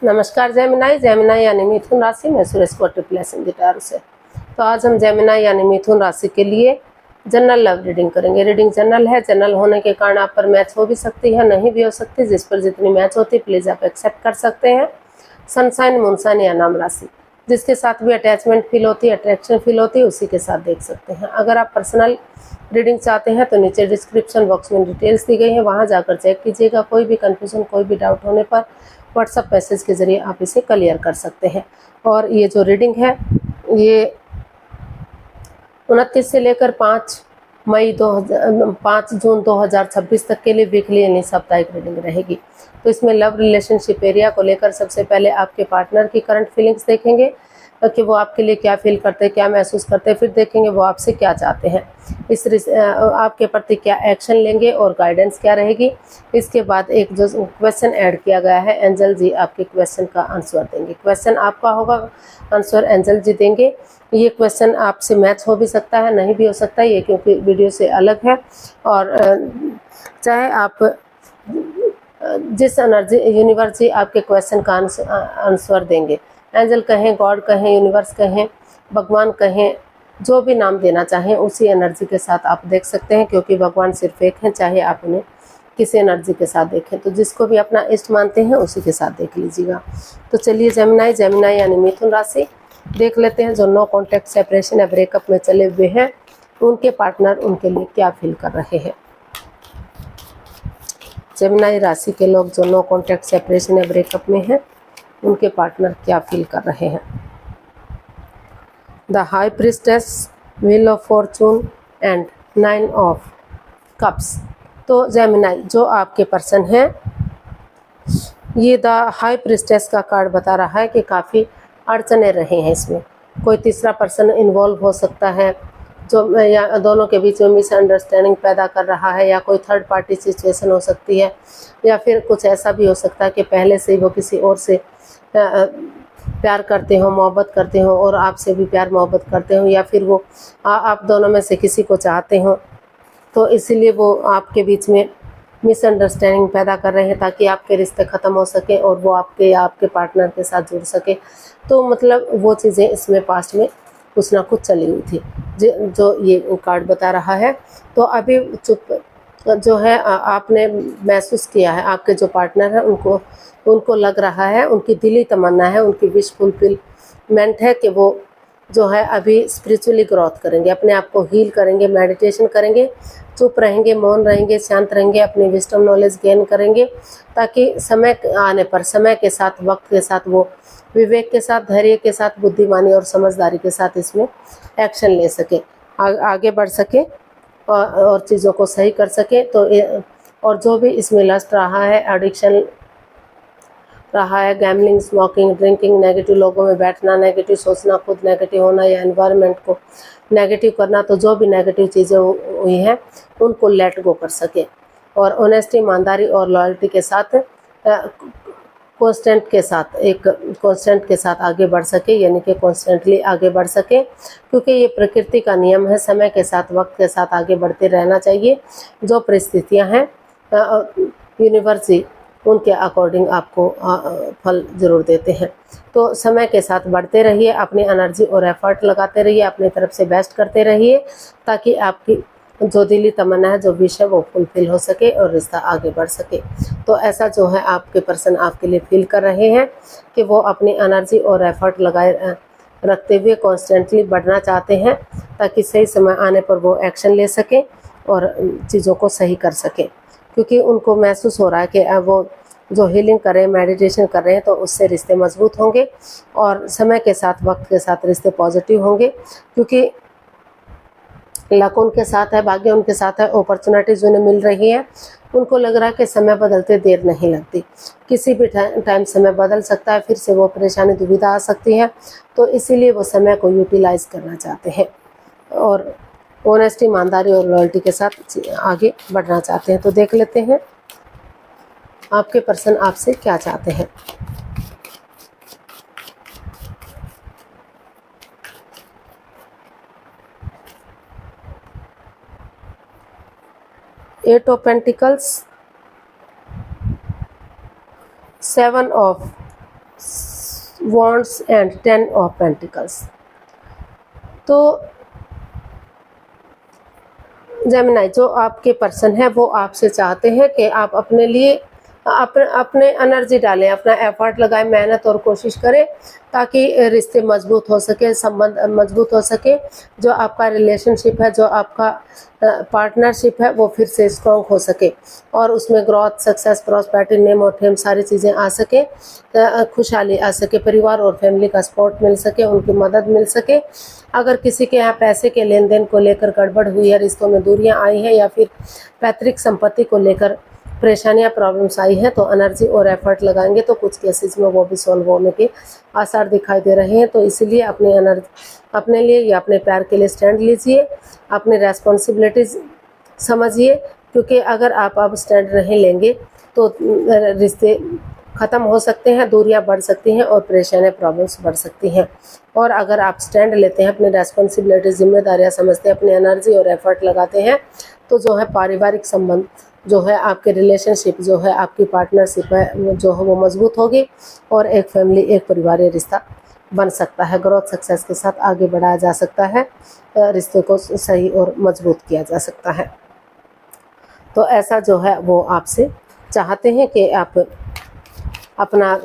नमस्कार Gemini. Gemini यानी मिथुन राशि में सुरेश को ट्रिपलेसन गिटार से। तो आज हम जेमिनाई यानी मिथुन राशि के लिए जनरल लव रीडिंग करेंगे। रीडिंग जनरल है। जनरल होने के कारण आप पर मैच हो भी सकती है, नहीं भी हो सकती। जिस पर जितनी मैच होती है प्लीज आप एक्सेप्ट कर सकते हैं। सनसाइन, मूनसाइन या नाम राशि, जिसके साथ भी अटैचमेंट फील होती है, अट्रैक्शन फील होती है, उसी के साथ देख सकते हैं। अगर आप पर्सनल रीडिंग चाहते हैं तो नीचे डिस्क्रिप्शन बॉक्स में डिटेल्स दी गई है, वहां जाकर चेक कीजिएगा। कोई भी कंफ्यूजन, कोई भी डाउट होने पर व्हाट्सएप मैसेज के जरिए आप इसे क्लियर कर सकते हैं। और ये जो रीडिंग है ये 29 से लेकर 5 जून 2026 तक के लिए वीकली यानी साप्ताहिक रीडिंग रहेगी। तो इसमें लव रिलेशनशिप एरिया को लेकर सबसे पहले आपके पार्टनर की करंट फीलिंग्स देखेंगे कि वो आपके लिए क्या फील करते हैं, क्या महसूस करते हैं। फिर देखेंगे वो आपसे क्या चाहते हैं, आपके प्रति क्या एक्शन लेंगे और गाइडेंस क्या रहेगी। इसके बाद एक जो क्वेश्चन ऐड किया गया है, एंजल जी आपके क्वेश्चन का आंसर देंगे। क्वेश्चन आपका होगा, आंसर एंजल जी देंगे। ये क्वेश्चन आपसे मैच हो भी सकता है, नहीं भी हो सकता है, ये क्योंकि वीडियो से अलग है। और चाहे आप जिस एनर्जी यूनिवर्स जी आपके क्वेश्चन का आंसर देंगे, एंजल कहें, गॉड कहें, यूनिवर्स कहें, भगवान कहें, जो भी नाम देना चाहें उसी एनर्जी के साथ आप देख सकते हैं। क्योंकि भगवान सिर्फ एक हैं, चाहे आप उन्हें किसी एनर्जी के साथ देखें। तो जिसको भी अपना इष्ट मानते हैं उसी के साथ देख लीजिएगा। तो चलिए जेमिनाई यानी मिथुन राशि देख लेते हैं। जो नो कॉन्टैक्ट, सेपरेशन या ब्रेकअप में चले हुए हैं उनके पार्टनर उनके लिए क्या फील कर रहे हैं। जेमिनाई राशि के लोग जो नो कॉन्टैक्ट, सेपरेशन या ब्रेकअप में हैं उनके पार्टनर क्या फील कर रहे हैं। The high priestess, wheel of Fortune and 9 of cups. तो जेमिनाई जो आपके पर्सन हैं, ये द हाई प्रिस्टेस का कार्ड बता रहा है कि काफ़ी अड़चने रहे हैं। इसमें कोई तीसरा पर्सन इन्वॉल्व हो सकता है जो या दोनों के बीच में मिसअंडरस्टैंडिंग पैदा कर रहा है, या कोई थर्ड पार्टी सिचुएशन हो सकती है, या फिर कुछ ऐसा भी हो सकता है कि पहले से ही वो किसी और से प्यार करते हो, मोहब्बत करते हो और आपसे भी प्यार मोहब्बत करते हो, या फिर वो आप दोनों में से किसी को चाहते हो। तो इसीलिए वो आपके बीच में मिसअंडरस्टैंडिंग पैदा कर रहे हैं ताकि आपके रिश्ते ख़त्म हो सके और वो आपके या आपके पार्टनर के साथ जुड़ सके। तो मतलब वो चीज़ें इसमें पास्ट में कुछ ना कुछ चली हुई थी जो ये कार्ड बता रहा है। तो अभी चुप जो है आपने महसूस किया है, आपके जो पार्टनर हैं उनको लग रहा है, उनकी दिली तमन्ना है, उनकी विश फुलफिलमेंट है कि वो जो है अभी स्पिरिचुअली ग्रोथ करेंगे, अपने आप को हील करेंगे, मेडिटेशन करेंगे, चुप रहेंगे, मौन रहेंगे, शांत रहेंगे, अपनी विजडम नॉलेज गेन करेंगे ताकि समय आने पर, समय के साथ, वक्त के साथ वो विवेक के साथ, धैर्य के साथ, बुद्धिमानी और समझदारी के साथ इसमें एक्शन ले सके, आगे बढ़ सके और चीज़ों को सही कर सके। तो और जो भी इसमें लस्ट रहा है, एडिक्शन रहा है, गैमलिंग, स्मोकिंग, ड्रिंकिंग, नेगेटिव लोगों में बैठना, नेगेटिव सोचना, खुद नेगेटिव होना या एनवायरनमेंट को नेगेटिव करना, तो जो भी नेगेटिव चीज़ें हुई हैं उनको लेट गो कर सके और ऑनेस्टी, ईमानदारी और लॉयल्टी के साथ कांस्टेंट के साथ आगे बढ़ सके, यानी कि कॉन्स्टेंटली आगे बढ़ सके। क्योंकि ये प्रकृति का नियम है, समय के साथ, वक्त के साथ आगे बढ़ते रहना चाहिए। जो परिस्थितियां हैं यूनिवर्स ही उनके अकॉर्डिंग आपको फल ज़रूर देते हैं। तो समय के साथ बढ़ते रहिए, अपनी एनर्जी और एफर्ट लगाते रहिए, अपनी तरफ से बेस्ट करते रहिए ताकि आपकी जो दिली तमन्ना है, जो विश है वो फुलफिल हो सके और रिश्ता आगे बढ़ सके। तो ऐसा जो है आपके पर्सन आपके लिए फील कर रहे हैं कि वो अपनी एनर्जी और एफर्ट लगाए रखते हुए कॉन्स्टेंटली बढ़ना चाहते हैं ताकि सही समय आने पर वो एक्शन ले सकें और चीज़ों को सही कर सकें। क्योंकि उनको महसूस हो रहा है कि वो जो हीलिंग कर रहे हैं, मेडिटेशन कर रहे हैं, तो उससे रिश्ते मजबूत होंगे और समय के साथ, वक्त के साथ रिश्ते पॉजिटिव होंगे। क्योंकि लक उनके साथ है, भाग्य उनके साथ है, अपॉर्चुनिटीज उन्हें मिल रही है। उनको लग रहा है कि समय बदलते देर नहीं लगती, किसी भी टाइम समय बदल सकता है, फिर से वो परेशानी, दुविधा आ सकती है। तो इसीलिए वो समय को यूटिलाइज करना चाहते हैं और ऑनेस्टी, ईमानदारी और लॉयल्टी के साथ आगे बढ़ना चाहते हैं। तो देख लेते हैं आपके पर्सन आपसे क्या चाहते हैं। Eight of pentacles, 7 of wands and 10 of pentacles. तो जेमिनी, जो आपके पर्सन है वो आपसे चाहते हैं कि आप अपने लिए अपने एनर्जी डालें, अपना एफर्ट लगाएं, मेहनत और कोशिश करें ताकि रिश्ते मजबूत हो सके, संबंध मजबूत हो सके। जो आपका रिलेशनशिप है, जो आपका पार्टनरशिप है, वो फिर से स्ट्रॉन्ग हो सके और उसमें ग्रोथ, सक्सेस, प्रॉस्पेरिटी, नेम और फेम सारी चीज़ें आ सके, खुशहाली आ सके, परिवार और फैमिली का सपोर्ट मिल सके, उनकी मदद मिल सके। अगर किसी के यहाँ पैसे के लेन देन को लेकर गड़बड़ हुई है, रिश्तों में दूरियां आई हैं या फिर पैतृक संपत्ति को लेकर परेशानियां, प्रॉब्लम्स आई हैं, तो एनर्जी और एफर्ट लगाएंगे तो कुछ केसेस में वो भी सॉल्व होने के आसार दिखाई दे रहे हैं। तो इसलिए अपनी एनर्जी, अपने लिए या अपने प्यार के लिए स्टैंड लीजिए, अपनी रेस्पॉन्सिबिलिटीज समझिए, क्योंकि अगर आप अब स्टैंड नहीं लेंगे तो रिश्ते ख़त्म हो सकते हैं, दूरियां बढ़ सकती हैं और परेशानियां, प्रॉब्लम्स बढ़ सकती हैं। और अगर आप स्टैंड लेते हैं, अपनी रेस्पॉन्सिबिलिटी, जिम्मेदारियां समझते हैं, अपनी एनर्जी और एफर्ट लगाते हैं, तो जो है पारिवारिक संबंध जो है, आपके रिलेशनशिप जो है, आपकी पार्टनरशिप है जो है वो मजबूत होगी और एक फैमिली, एक परिवार रिश्ता बन सकता है। ग्रोथ, सक्सेस के साथ आगे बढ़ाया जा सकता है, रिश्ते को सही और मजबूत किया जा सकता है। तो ऐसा जो है वो आपसे चाहते हैं कि आप अपना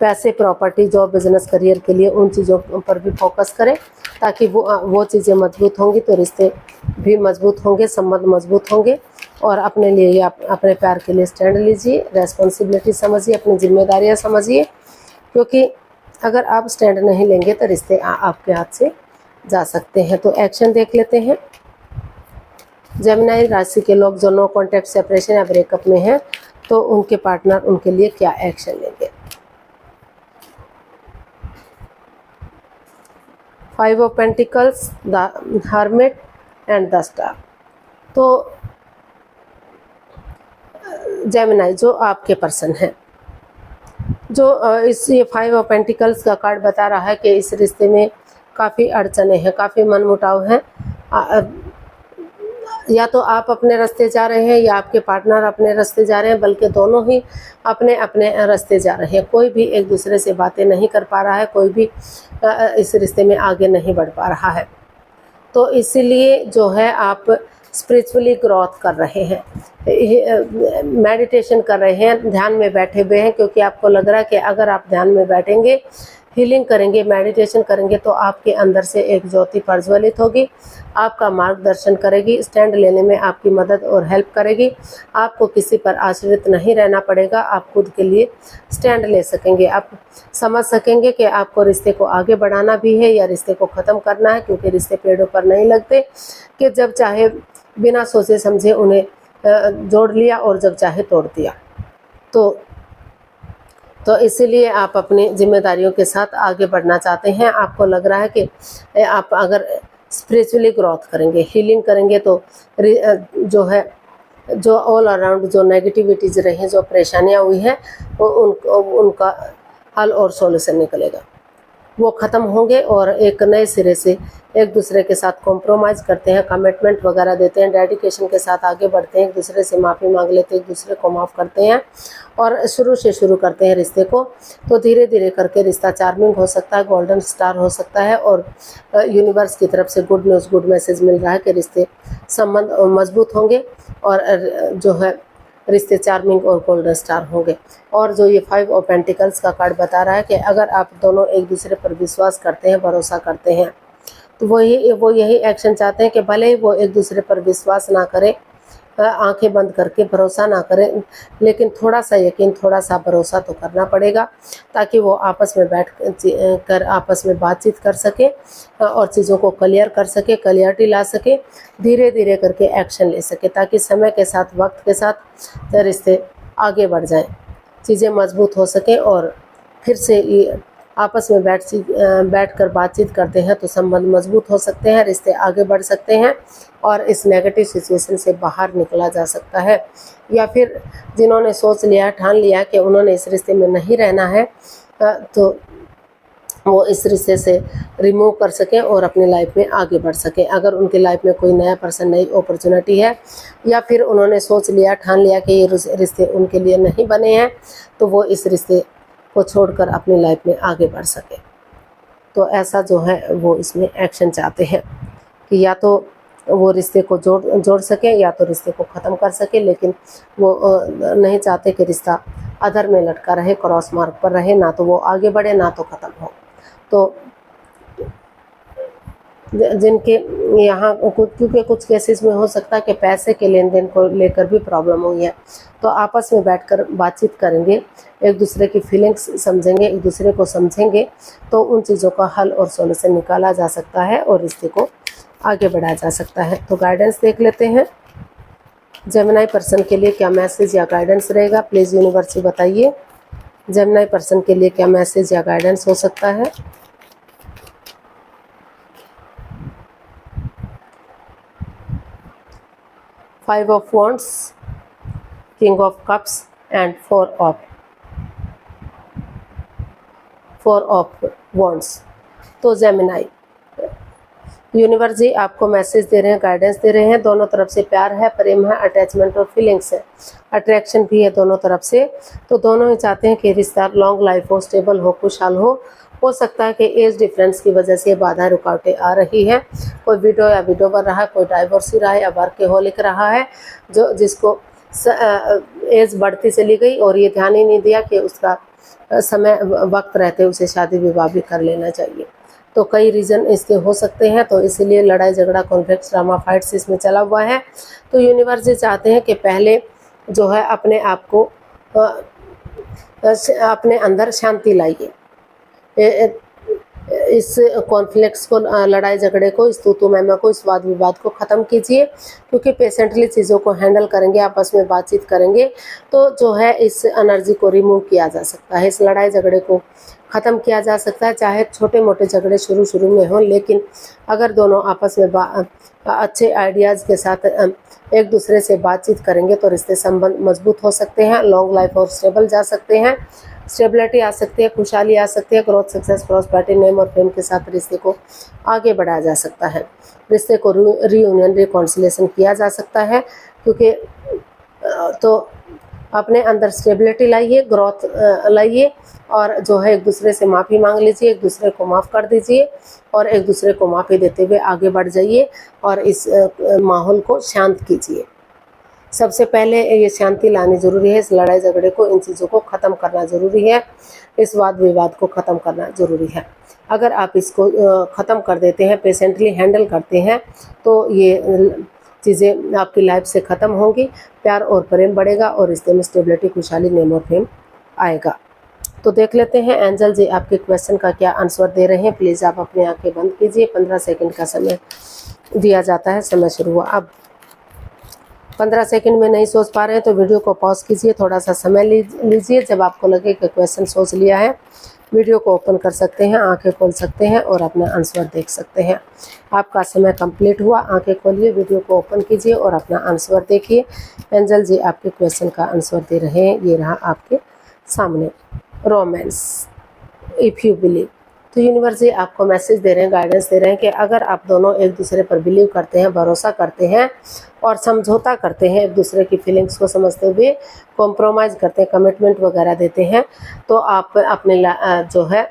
पैसे, प्रॉपर्टी, जॉब, बिजनेस, करियर के लिए उन चीज़ों पर भी फोकस करें ताकि वो चीज़ें मजबूत होंगी तो रिश्ते भी मजबूत होंगे, संबंध मजबूत होंगे। और अपने लिए या अपने प्यार के लिए स्टैंड लीजिए, रेस्पॉन्सिबिलिटी समझिए, अपनी जिम्मेदारियां समझिए, क्योंकि अगर आप स्टैंड नहीं लेंगे तो रिश्ते आपके हाथ से जा सकते हैं। तो एक्शन देख लेते हैं। जेमिनी राशि के लोग जो नो कॉन्टैक्ट, सेपरेशन या ब्रेकअप में हैं, तो उनके पार्टनर उनके लिए क्या एक्शन लेंगे। 5 of pentacles, the hermit and the star. तो जेमिनी, जो आपके पर्सन है, जो ये 5 ऑफ पेंटिकल्स का कार्ड बता रहा है कि इस रिश्ते में काफ़ी अड़चने हैं, काफ़ी मनमुटाव हैं। या तो आप अपने रास्ते जा रहे हैं या आपके पार्टनर अपने रास्ते जा रहे हैं, बल्कि दोनों ही अपने अपने रास्ते जा रहे हैं। कोई भी एक दूसरे से बातें नहीं कर पा रहा है, कोई भी इस रिश्ते में आगे नहीं बढ़ पा रहा है। तो इसलिए जो है आप स्पिरिचुअली ग्रोथ कर रहे हैं, मेडिटेशन कर रहे हैं, ध्यान में बैठे हुए हैं, क्योंकि आपको लग रहा है कि अगर आप ध्यान में बैठेंगे, हीलिंग करेंगे, मेडिटेशन करेंगे तो आपके अंदर से एक ज्योति प्रज्वलित होगी, आपका मार्गदर्शन करेगी, स्टैंड लेने में आपकी मदद और हेल्प करेगी। आपको किसी पर आश्रित नहीं रहना पड़ेगा, आप खुद के लिए स्टैंड ले सकेंगे। आप समझ सकेंगे कि आपको रिश्ते को आगे बढ़ाना भी है या रिश्ते को ख़त्म करना है, क्योंकि रिश्ते पेड़ों पर नहीं लगते कि जब चाहे बिना सोचे समझे उन्हें जोड़ लिया और जब चाहे तोड़ दिया। तो इसीलिए आप अपनी जिम्मेदारियों के साथ आगे बढ़ना चाहते हैं। आपको लग रहा है कि आप अगर स्पिरिचुअली ग्रोथ करेंगे, हीलिंग करेंगे, तो जो है, जो ऑल अराउंड जो नेगेटिविटीज रही, जो परेशानियां हुई हैं, उनका हल और सॉल्यूशन निकलेगा, वो ख़त्म होंगे और एक नए सिरे से एक दूसरे के साथ कॉम्प्रोमाइज़ करते हैं, कमिटमेंट वगैरह देते हैं, डेडिकेशन के साथ आगे बढ़ते हैं, एक दूसरे से माफ़ी मांग लेते हैं, एक दूसरे को माफ़ करते हैं और शुरू करते हैं रिश्ते को। तो धीरे धीरे करके रिश्ता चार्मिंग हो सकता है, गोल्डन स्टार हो सकता है और यूनिवर्स की तरफ से गुड न्यूज़, गुड मैसेज मिल रहा है कि रिश्ते संबंध मजबूत होंगे और जो है रिश्ते चार्मिंग और गोल्डन स्टार होंगे। और जो ये 5 ऑफ पेंटिकल्स का कार्ड बता रहा है कि अगर आप दोनों एक दूसरे पर विश्वास करते हैं, भरोसा करते हैं, तो वो यही एक्शन चाहते हैं कि भले ही वो एक दूसरे पर विश्वास ना करें, आंखें बंद करके भरोसा ना करें, लेकिन थोड़ा सा यकीन, थोड़ा सा भरोसा तो करना पड़ेगा, ताकि वो आपस में बैठ कर आपस में बातचीत कर सके और चीज़ों को क्लियर कर सके, क्लियरिटी ला सके, धीरे धीरे करके एक्शन ले सके, ताकि समय के साथ, वक्त के साथ रिश्ते आगे बढ़ जाएं, चीज़ें मजबूत हो सकें और फिर से आपस में बैठकर बातचीत करते हैं तो संबंध मजबूत हो सकते हैं, रिश्ते आगे बढ़ सकते हैं और इस नेगेटिव सिचुएशन से बाहर निकला जा सकता है। या फिर जिन्होंने सोच लिया, ठान लिया कि उन्होंने इस रिश्ते में नहीं रहना है, तो वो इस रिश्ते से रिमूव कर सकें और अपनी लाइफ में आगे बढ़ सकें। अगर उनकी लाइफ में कोई नया पर्सन, नई अपॉर्चुनिटी है, या फिर उन्होंने सोच लिया, ठान लिया कि ये रिश्ते उनके लिए नहीं बने हैं, तो वो इस रिश्ते को छोड़कर अपनी लाइफ में आगे बढ़ सके। तो ऐसा जो है वो इसमें एक्शन चाहते हैं कि या तो वो रिश्ते को जोड़ सके या तो रिश्ते को ख़त्म कर सके, लेकिन वो नहीं चाहते कि रिश्ता अधर में लटका रहे, क्रॉस मार्ग पर रहे, ना तो वो आगे बढ़े ना तो ख़त्म हो। तो जिनके यहाँ क्योंकि कुछ केसेस में हो सकता है कि पैसे के लेन देन को लेकर भी प्रॉब्लम हुई है, तो आपस में बैठकर बातचीत करेंगे, एक दूसरे की फीलिंग्स समझेंगे, एक दूसरे को समझेंगे, तो उन चीज़ों का हल और सॉल्यूशन निकाला जा सकता है और रिश्ते को आगे बढ़ाया जा सकता है। तो गाइडेंस देख लेते हैं, जेमिनी पर्सन के लिए क्या मैसेज या गाइडेंस रहेगा, प्लीज़ यूनिवर्स बताइए जेमिनी पर्सन के लिए क्या मैसेज या गाइडेंस हो सकता है। Five of wands, king of cups and four of wands. तो जेमिनी यूनिवर्स जी आपको मैसेज दे रहे हैं, गाइडेंस दे रहे हैं। दोनों तरफ से प्यार है, प्रेम है, अटैचमेंट और फीलिंग्स है, अट्रैक्शन भी है दोनों तरफ से। तो दोनों ही चाहते हैं कि रिश्ता लॉन्ग लाइफ हो, स्टेबल हो, खुशहाल हो सकता है कि एज डिफरेंस की वजह से बाधा रुकावटें आ रही है। कोई विडो या विडोवर रहा, कोई डाइवोर्सी रहा है या वर्कहोलिक रहा है, जिसको एज बढ़ती चली गई और ये ध्यान ही नहीं दिया कि उसका समय वक्त रहते उसे शादी विवाह भी कर लेना चाहिए। तो कई रीज़न इसके हो सकते हैं, तो इसीलिए लड़ाई झगड़ा, कॉन्फ्लिक्ट, ड्रामा, फाइट्स इसमें चला हुआ है। तो यूनिवर्स ये चाहते हैं कि पहले जो है अपने आप को अपने अंदर शांति लाइए, इस कॉन्फ्लिक्ट्स को, लड़ाई झगड़े को, इस तू मैमा को, इस वाद विवाद को ख़त्म कीजिए। क्योंकि पेशेंटली चीज़ों को हैंडल करेंगे, आपस में बातचीत करेंगे, तो जो है इस एनर्जी को रिमूव किया जा सकता है, इस लड़ाई झगड़े को ख़त्म किया जा सकता है। चाहे छोटे मोटे झगड़े शुरू में हों, लेकिन अगर दोनों आपस में अच्छे आइडियाज़ के साथ एक दूसरे से बातचीत करेंगे तो रिश्ते संबंध मजबूत हो सकते हैं, लॉन्ग लाइफ और स्टेबल जा सकते हैं, स्टेबिलिटी आ सकती है, खुशहाली आ सकती है, ग्रोथ, सक्सेस, प्रॉस्पेरिटी, नेम और फेम के साथ रिश्ते को आगे बढ़ाया जा सकता है। रिश्ते को रीयूनियन, रिकॉन्सिलेशन किया जा सकता है। क्योंकि तो अपने अंदर स्टेबिलिटी लाइए, ग्रोथ लाइए और जो है एक दूसरे से माफ़ी मांग लीजिए, एक दूसरे को माफ़ कर दीजिए और एक दूसरे को माफ़ी देते हुए आगे बढ़ जाइए और इस माहौल को शांत कीजिए। सबसे पहले ये शांति लानी ज़रूरी है, इस लड़ाई झगड़े को, इन चीज़ों को ख़त्म करना ज़रूरी है, इस वाद विवाद को ख़त्म करना ज़रूरी है। अगर आप इसको ख़त्म कर देते हैं, पेशेंटली हैंडल करते हैं, तो ये चीज़ें आपकी लाइफ से ख़त्म होंगी, प्यार और प्रेम बढ़ेगा और रिश्ते में स्टेबिलिटी, खुशहाली, नेम और फेम आएगा। तो देख लेते हैं एंजल जी आपके क्वेश्चन का क्या आंसर दे रहे हैं। प्लीज़ आप अपनी आंखें बंद कीजिए, 15 सेकंड का समय दिया जाता है। समय शुरू हुआ। अब 15 सेकंड में नहीं सोच पा रहे हैं तो वीडियो को पॉज कीजिए, थोड़ा सा समय लीजिए। जब आपको लगे कि क्वेश्चन सोच लिया है, वीडियो को ओपन कर सकते हैं, आंखें खोल सकते हैं और अपना आंसर देख सकते हैं। आपका समय कंप्लीट हुआ, आंखें खोलिए, वीडियो को ओपन कीजिए और अपना आंसर देखिए। एंजल जी आपके क्वेश्चन का आंसर दे रहे हैं, ये रहा आपके सामने। Romance, if you believe. तो यूनिवर्स जी आपको मैसेज दे रहे हैं, गाइडेंस दे रहे हैं कि अगर आप दोनों एक दूसरे पर बिलीव करते हैं, भरोसा करते हैं और समझौता करते हैं, एक दूसरे की फीलिंग्स को समझते हुए कॉम्प्रोमाइज़ करते हैं, कमिटमेंट वगैरह देते हैं, तो आप अपने जो है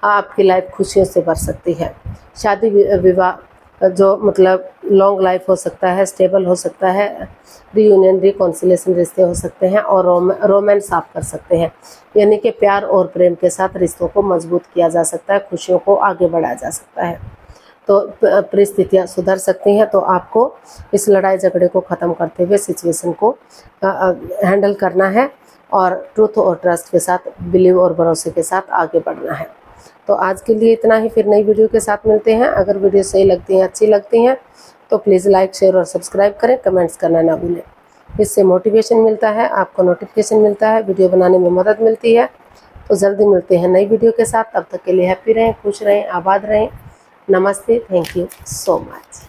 आपकी लाइफ खुशियों से भर सकती है। शादी विवाह जो मतलब लॉन्ग लाइफ हो सकता है, स्टेबल हो सकता है, रीयूनियन, रिकॉन्सिलेशन रिश्ते हो सकते हैं और रोमांस आप कर सकते हैं। यानी कि प्यार और प्रेम के साथ रिश्तों को मजबूत किया जा सकता है, खुशियों को आगे बढ़ाया जा सकता है। तो परिस्थितियाँ सुधर सकती हैं। तो आपको इस लड़ाई झगड़े को ख़त्म करते हुए सिचुएशन को हैंडल करना है और ट्रूथ और ट्रस्ट के साथ, बिलीव और भरोसे के साथ आगे बढ़ना है। तो आज के लिए इतना ही, फिर नई वीडियो के साथ मिलते हैं। अगर वीडियो सही लगती हैं, अच्छी लगती हैं तो प्लीज़ लाइक, शेयर और सब्सक्राइब करें, कमेंट्स करना ना भूलें। इससे मोटिवेशन मिलता है, आपको नोटिफिकेशन मिलता है, वीडियो बनाने में मदद मिलती है। तो जल्दी मिलते हैं नई वीडियो के साथ, तब तक के लिए हैप्पी रहें, खुश रहें, आबाद रहें। नमस्ते, थैंक यू सो मच।